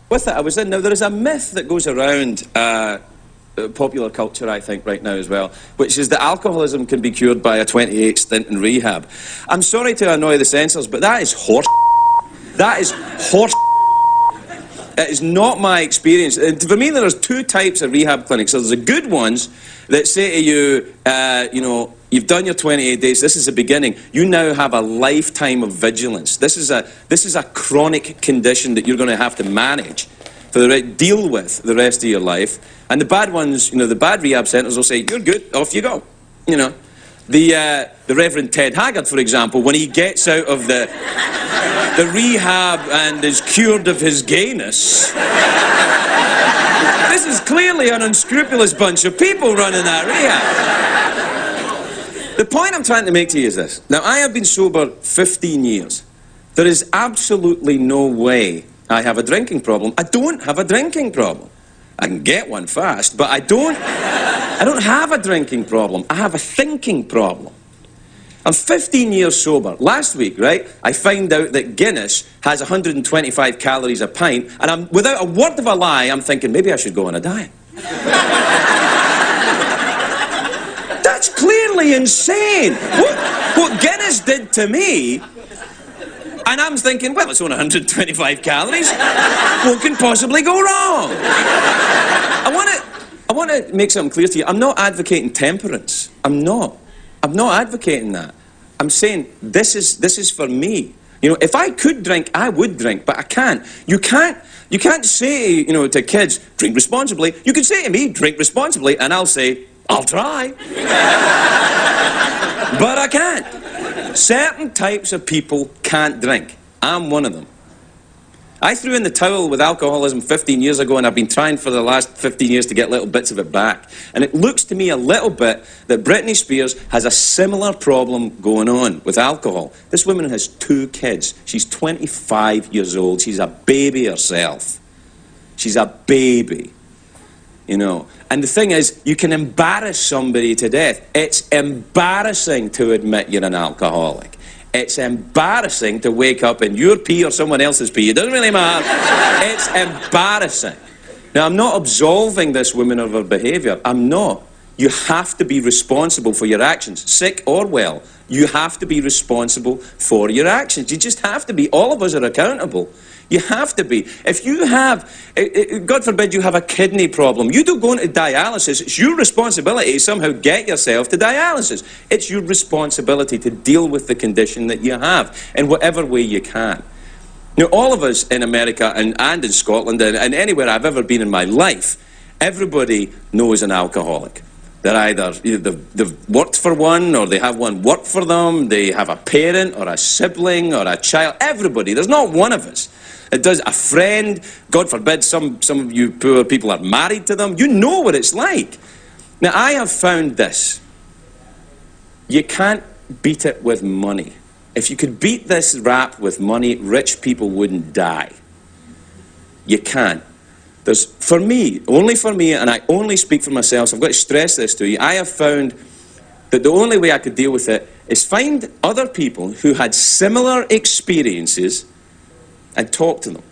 with it, I was in. Now, there is a myth that goes around popular culture, I think, right now as well, which is that alcoholism can be cured by a 28 stint in rehab. I'm sorry to annoy the censors, but that is horse. That is horse. It is not my experience. For me, there's two types of rehab clinics. So there's the good ones that say to you, you know, you've done your 28 days, this is the beginning. You now have a lifetime of vigilance. This is a chronic condition that you're going to have to manage, deal with the rest of your life. And the bad ones, you know, the bad rehab centres will say, you're good, off you go. You know, the Reverend Ted Haggard, for example, when he gets out of the rehab and is cured of his gayness, this is clearly an unscrupulous bunch of people running that rehab. The point I'm trying to make to you is this. Now, I have been sober 15 years. There is absolutely no way I have a drinking problem. I don't have a drinking problem. I can get one fast, but I don't have a drinking problem. I have a thinking problem. I'm 15 years sober. Last week, right, I found out that Guinness has 125 calories a pint, and without a word of a lie, I'm thinking, maybe I should go on a diet. That's clearly insane. What Guinness did to me, and I'm thinking, well, it's only 125 calories. What can possibly go wrong? I want to make something clear to you. I'm not advocating temperance. I'm not advocating that. I'm saying this is for me. You know, if I could drink, I would drink, but I can't. You can't say, you know, to kids, drink responsibly. You can say to me, drink responsibly, and I'll say, I'll try. But I can't. Certain types of people can't drink. I'm one of them. I threw in the towel with alcoholism 15 years ago, and I've been trying for the last 15 years to get little bits of it back. And it looks to me a little bit that Britney Spears has a similar problem going on with alcohol. This woman has 2 kids. She's 25 years old. She's a baby herself. She's a baby, you know. And the thing is, you can embarrass somebody to death. It's embarrassing to admit you're an alcoholic. It's embarrassing to wake up in your pee or someone else's pee. It doesn't really matter. It's embarrassing. Now, I'm not absolving this woman of her behaviour. I'm not. You have to be responsible for your actions, sick or well. You have to be responsible for your actions. You just have to be. All of us are accountable. You have to be. If you have, God forbid you have a kidney problem, you don't go into dialysis. It's your responsibility to somehow get yourself to dialysis. It's your responsibility to deal with the condition that you have in whatever way you can. Now, all of us in America and in Scotland and anywhere I've ever been in my life, everybody knows an alcoholic. They're either they've worked for one, or they have one work for them, they have a parent or a sibling or a child. Everybody. There's not one of us. It does a friend. God forbid some of you poor people are married to them. You know what it's like. Now, I have found this. You can't beat it with money. If you could beat this rap with money, rich people wouldn't die. You can't. For me, only for me, and I only speak for myself, so I've got to stress this to you, I have found that the only way I could deal with it is find other people who had similar experiences and talk to them.